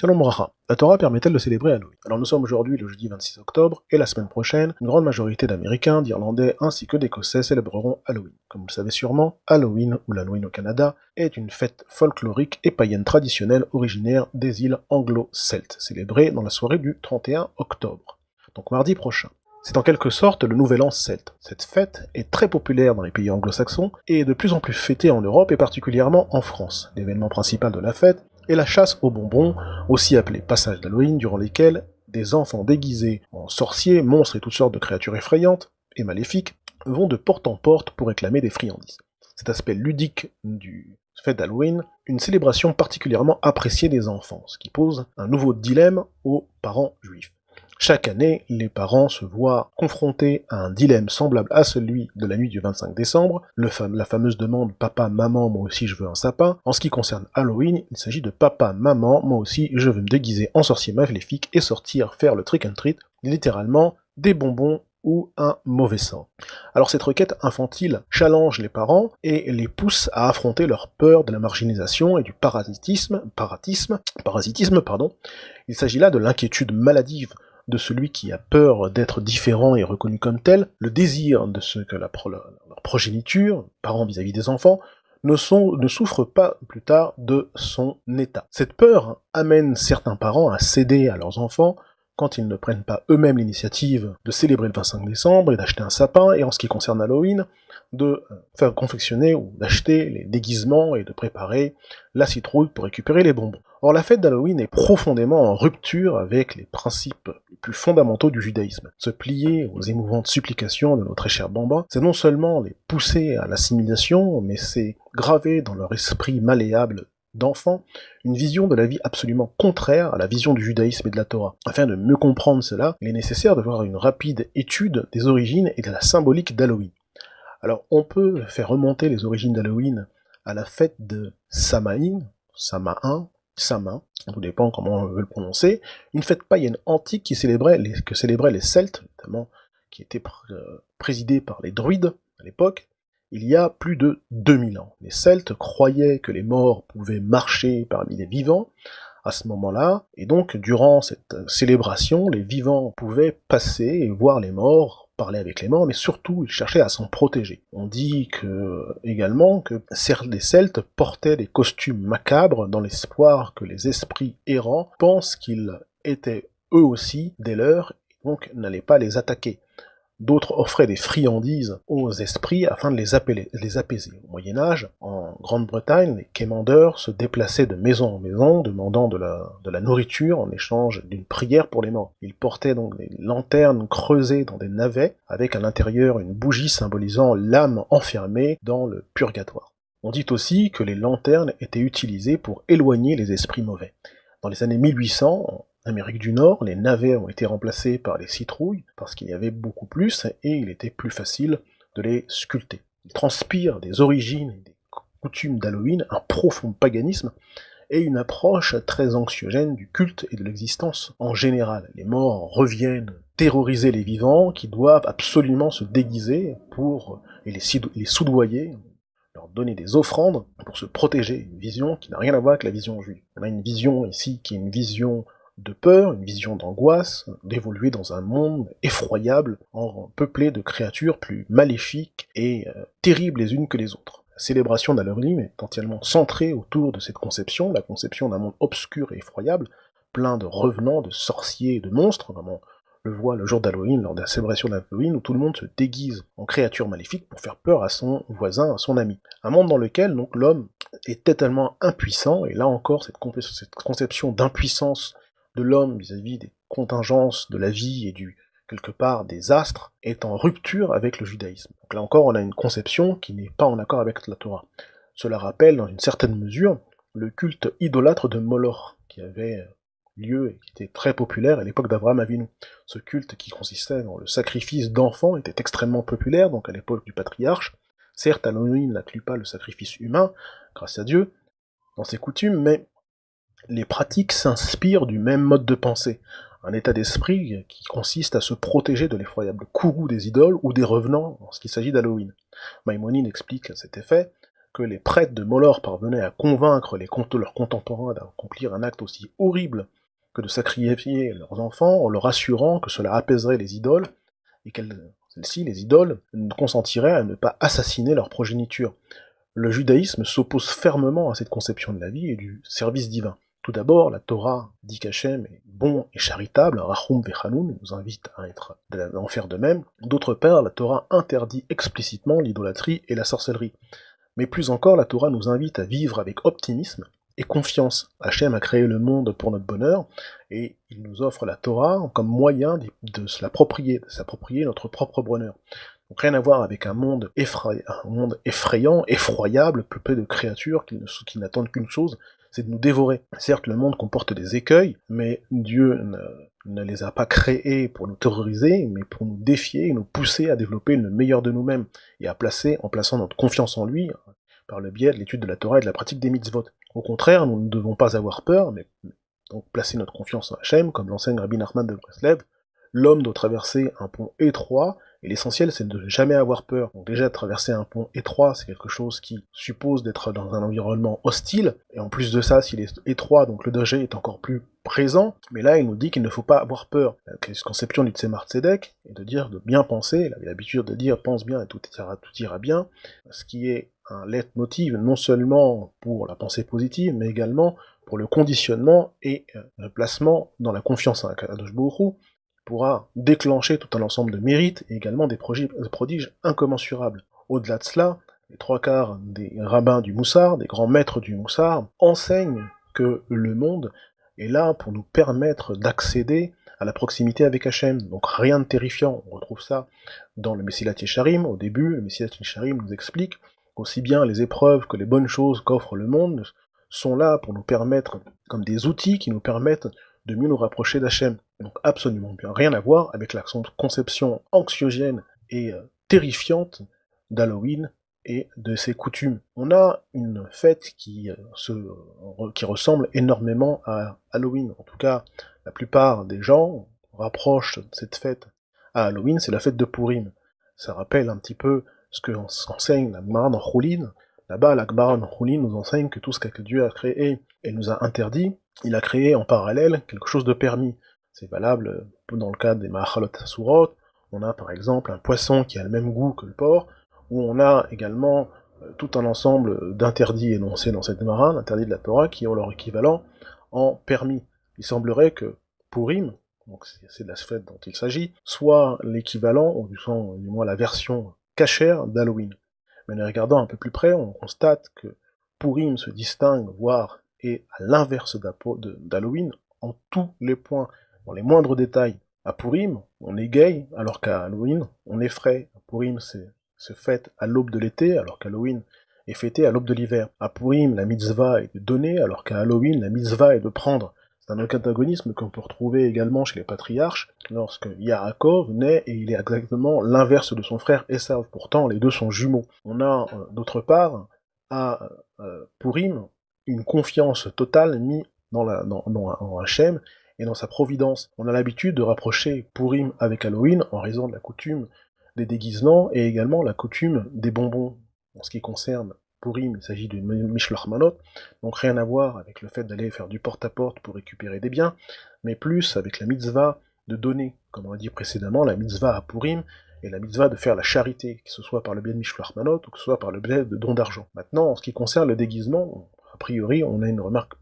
Shalom Bracha, la Torah permet-elle de célébrer Halloween? Alors nous sommes aujourd'hui le jeudi 26 octobre, et la semaine prochaine, une grande majorité d'Américains, d'Irlandais ainsi que d'Écossais célébreront Halloween. Comme vous le savez sûrement, Halloween, ou l'Halloween au Canada, est une fête folklorique et païenne traditionnelle originaire des îles anglo-celtes, célébrée dans la soirée du 31 octobre, donc mardi prochain. C'est en quelque sorte le nouvel an celte. Cette fête est très populaire dans les pays anglo-saxons et est de plus en plus fêtée en Europe et particulièrement en France. L'événement principal de la fête est la chasse aux bonbons, aussi appelée passage d'Halloween, durant lesquels des enfants déguisés en sorciers, monstres et toutes sortes de créatures effrayantes et maléfiques vont de porte en porte pour réclamer des friandises. Cet aspect ludique du fête d'Halloween, une célébration particulièrement appréciée des enfants, ce qui pose un nouveau dilemme aux parents juifs. Chaque année, les parents se voient confrontés à un dilemme semblable à celui de la nuit du 25 décembre, la fameuse demande « Papa, maman, moi aussi je veux un sapin ». En ce qui concerne Halloween, il s'agit de « Papa, maman, moi aussi je veux me déguiser en sorcier maléfique et sortir faire le trick and treat », littéralement des bonbons ou un mauvais sang. Alors cette requête infantile challenge les parents et les pousse à affronter leur peur de la marginalisation et du parasitisme. Il s'agit là de l'inquiétude maladive de celui qui a peur d'être différent et reconnu comme tel, le désir de ce que leur progéniture, parents vis-à-vis des enfants, ne souffrent pas plus tard de son état. Cette peur amène certains parents à céder à leurs enfants quand ils ne prennent pas eux-mêmes l'initiative de célébrer le 25 décembre et d'acheter un sapin, et en ce qui concerne Halloween, de faire confectionner ou d'acheter les déguisements et de préparer la citrouille pour récupérer les bonbons. Or la fête d'Halloween est profondément en rupture avec les principes les plus fondamentaux du judaïsme. Se plier aux émouvantes supplications de nos très chers bambins, c'est non seulement les pousser à l'assimilation, mais c'est graver dans leur esprit malléable d'enfants une vision de la vie absolument contraire à la vision du judaïsme et de la Torah. Afin de mieux comprendre cela, il est nécessaire de voir une rapide étude des origines et de la symbolique d'Halloween. Alors on peut faire remonter les origines d'Halloween à la fête de Samaïn, Samain, tout dépend comment on veut le prononcer, une fête païenne antique que célébraient les Celtes, notamment, qui était présidée par les druides à l'époque, il y a plus de 2000 ans. Les Celtes croyaient que les morts pouvaient marcher parmi les vivants à ce moment-là, et donc durant cette célébration, les vivants pouvaient passer et voir les morts, parler avec les morts, mais surtout ils cherchaient à s'en protéger. On dit également que les Celtes portaient des costumes macabres dans l'espoir que les esprits errants pensent qu'ils étaient eux aussi des leurs, et donc n'allaient pas les attaquer. D'autres offraient des friandises aux esprits afin de les apaiser. Au Moyen-Âge, en Grande-Bretagne, les quémandeurs se déplaçaient de maison en maison, demandant de la nourriture en échange d'une prière pour les morts. Ils portaient donc des lanternes creusées dans des navets, avec à l'intérieur une bougie symbolisant l'âme enfermée dans le purgatoire. On dit aussi que les lanternes étaient utilisées pour éloigner les esprits mauvais. Dans les années 1800, en Amérique du Nord, les navets ont été remplacés par les citrouilles, parce qu'il y avait beaucoup plus, et il était plus facile de les sculpter. Ils transpirent des origines et des coutumes d'Halloween, un profond paganisme, et une approche très anxiogène du culte et de l'existence en général. Les morts reviennent terroriser les vivants, qui doivent absolument se déguiser et les soudoyer, leur donner des offrandes pour se protéger. Une vision qui n'a rien à voir avec la vision juive. On a une vision ici qui est une vision de peur, une vision d'angoisse, d'évoluer dans un monde effroyable, peuplé de créatures plus maléfiques et terribles les unes que les autres. La célébration d'Halloween est entièrement centrée autour de cette conception, la conception d'un monde obscur et effroyable, plein de revenants, de sorciers et de monstres, comme on le voit le jour d'Halloween, lors de la célébration d'Halloween, où tout le monde se déguise en créature maléfique pour faire peur à son voisin, à son ami. Un monde dans lequel donc l'homme est totalement impuissant, et là encore cette conception d'impuissance de l'homme vis-à-vis des contingences de la vie et quelque part des astres, est en rupture avec le judaïsme. Donc là encore, on a une conception qui n'est pas en accord avec la Torah. Cela rappelle, dans une certaine mesure, le culte idolâtre de Moloch, qui avait lieu et qui était très populaire à l'époque d'Abraham Avinu. Ce culte qui consistait dans le sacrifice d'enfants était extrêmement populaire, donc à l'époque du patriarche. Certes, Halloween n'inclut pas le sacrifice humain, grâce à Dieu, dans ses coutumes, mais les pratiques s'inspirent du même mode de pensée, un état d'esprit qui consiste à se protéger de l'effroyable courroux des idoles ou des revenants en ce qu'il s'agit d'Halloween. Maïmonide explique à cet effet que les prêtres de Molor parvenaient à convaincre leurs contemporains d'accomplir un acte aussi horrible que de sacrifier leurs enfants en leur assurant que cela apaiserait les idoles et celles-ci, les idoles, consentiraient à ne pas assassiner leur progéniture. Le judaïsme s'oppose fermement à cette conception de la vie et du service divin. Tout d'abord, la Torah dit qu'Hachem est bon et charitable, Rachum vechanoun, nous invite à en faire de même. D'autre part, la Torah interdit explicitement l'idolâtrie et la sorcellerie. Mais plus encore, la Torah nous invite à vivre avec optimisme et confiance. Hachem a créé le monde pour notre bonheur, et il nous offre la Torah comme moyen de se l'approprier, de s'approprier notre propre bonheur. Donc rien à voir avec un monde effrayant, effroyable, peuplé de créatures qui n'attendent qu'une chose, c'est de nous dévorer. Certes, le monde comporte des écueils, mais Dieu ne les a pas créés pour nous terroriser, mais pour nous défier et nous pousser à développer le meilleur de nous-mêmes, et en plaçant notre confiance en lui, par le biais de l'étude de la Torah et de la pratique des mitzvot. Au contraire, nous ne devons pas avoir peur, mais donc placer notre confiance en Hachem, comme l'enseigne Rabbi Nachman de Breslev. L'homme doit traverser un pont étroit, et l'essentiel c'est de ne jamais avoir peur. Donc déjà, traverser un pont étroit, c'est quelque chose qui suppose d'être dans un environnement hostile, et en plus de ça, s'il est étroit, donc le danger est encore plus présent, mais là il nous dit qu'il ne faut pas avoir peur. La conception du Tzemar Tzedek est de dire, de bien penser, il avait l'habitude de dire pense bien et tout ira bien, ce qui est un leitmotiv non seulement pour la pensée positive, mais également pour le conditionnement et le placement dans la confiance en Akadosh Baruch Hu, pourra déclencher tout un ensemble de mérites et également des prodiges incommensurables. Au-delà de cela, les 3/4 des rabbins du Moussar, des grands maîtres du Moussar, enseignent que le monde est là pour nous permettre d'accéder à la proximité avec Hachem. Donc rien de terrifiant, on retrouve ça dans le Messilat Yesharim. Au début, le Messilat Yesharim nous explique qu'aussi bien les épreuves que les bonnes choses qu'offre le monde sont là pour nous permettre, comme des outils qui nous permettent de mieux nous rapprocher d'Hachem. Donc absolument bien rien à voir avec la conception anxiogène et terrifiante d'Halloween et de ses coutumes. On a une fête qui ressemble énormément à Halloween. En tout cas, la plupart des gens rapprochent cette fête à Halloween, c'est la fête de Purim. Ça rappelle un petit peu ce que enseigne la Gemara dans Choulin. Là-bas, la Gemara dans Choulin nous enseigne que tout ce que Dieu a créé et nous a interdit, il a créé en parallèle quelque chose de permis. C'est valable dans le cadre des Ma'achalot Asurot. On a par exemple un poisson qui a le même goût que le porc, où on a également tout un ensemble d'interdits énoncés dans cette Gemara, d'interdits de la Torah, qui ont leur équivalent en permis. Il semblerait que Purim, donc c'est de la fête dont il s'agit, soit l'équivalent, ou du moins la version cachère d'Halloween. Mais en regardant un peu plus près, on constate que Purim se distingue, voire est à l'inverse d'Halloween, en tous les points, dans les moindres détails. À Purim, on égaye, alors qu'à Halloween, on effraie. À Purim, se fête à l'aube de l'été, alors qu'Halloween est fêté à l'aube de l'hiver. À Purim, la mitzvah est de donner, alors qu'à Halloween, la mitzvah est de prendre. C'est un antagonisme qu'on peut retrouver également chez les patriarches, lorsque Yaakov naît et il est exactement l'inverse de son frère Esav. Pourtant, les deux sont jumeaux. On a, d'autre part, à Purim, une confiance totale mise dans Hachem et dans sa providence. On a l'habitude de rapprocher Purim avec Halloween en raison de la coutume des déguisements et également la coutume des bonbons. En ce qui concerne Purim, il s'agit du Mishloach Manot, donc rien à voir avec le fait d'aller faire du porte-à-porte pour récupérer des biens, mais plus avec la mitzvah de donner, comme on l'a dit précédemment, la mitzvah à Purim, et la mitzvah de faire la charité, que ce soit par le biais de Mishloach Manot, ou que ce soit par le biais de dons d'argent. Maintenant, en ce qui concerne le déguisement, a priori, on a une remarque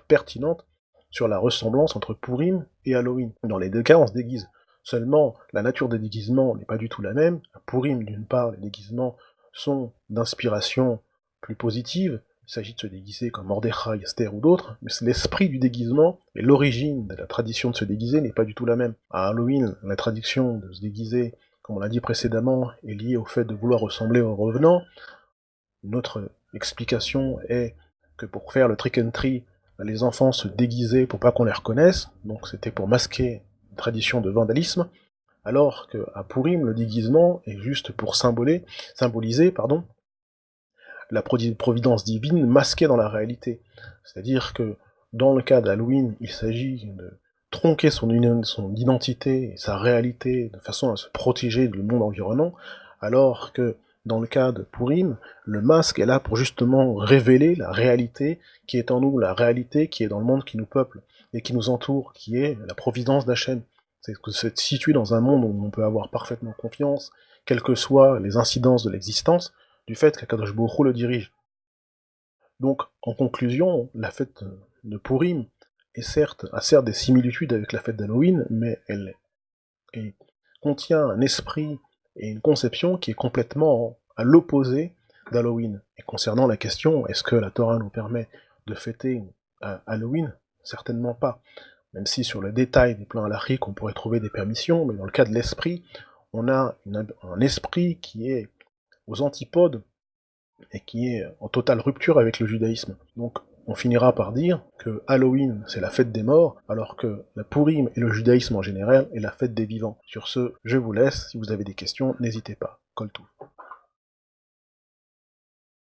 pertinente sur la ressemblance entre Purim et Halloween. Dans les deux cas, on se déguise. Seulement, la nature des déguisements n'est pas du tout la même. À Purim, d'une part, les déguisements sont d'inspiration plus positive, il s'agit de se déguiser comme Mordechai, Esther ou d'autres, mais l'esprit du déguisement et l'origine de la tradition de se déguiser n'est pas du tout la même. À Halloween, la tradition de se déguiser, comme on l'a dit précédemment, est liée au fait de vouloir ressembler aux revenants. Une autre explication est que pour faire le trick and treat, les enfants se déguisaient pour pas qu'on les reconnaisse, donc c'était pour masquer une tradition de vandalisme, alors qu'à Purim, le déguisement est juste pour symboliser la providence divine masquée dans la réalité. C'est-à-dire que dans le cas d'Halloween, il s'agit de tronquer son identité et sa réalité de façon à se protéger du monde environnant, alors que dans le cas de Purim, le masque est là pour justement révéler la réalité qui est en nous, la réalité qui est dans le monde qui nous peuple et qui nous entoure, qui est la providence d'Hachem. C'est que c'est situé dans un monde où on peut avoir parfaitement confiance, quelles que soient les incidences de l'existence, du fait qu'Akadosh Baruch Hu le dirige. Donc, en conclusion, la fête de Purim a certes des similitudes avec la fête d'Halloween, mais elle contient un esprit et une conception qui est complètement à l'opposé d'Halloween. Et concernant la question, est-ce que la Torah nous permet de fêter Halloween? Certainement pas. Même si sur le détail des plans halachiques, on pourrait trouver des permissions, mais dans le cas de l'esprit, on a un esprit qui est aux antipodes et qui est en totale rupture avec le judaïsme. Donc on finira par dire que Halloween c'est la fête des morts, alors que la Purim et le judaïsme en général est la fête des vivants. Sur ce, je vous laisse, si vous avez des questions, n'hésitez pas. Kol Tov.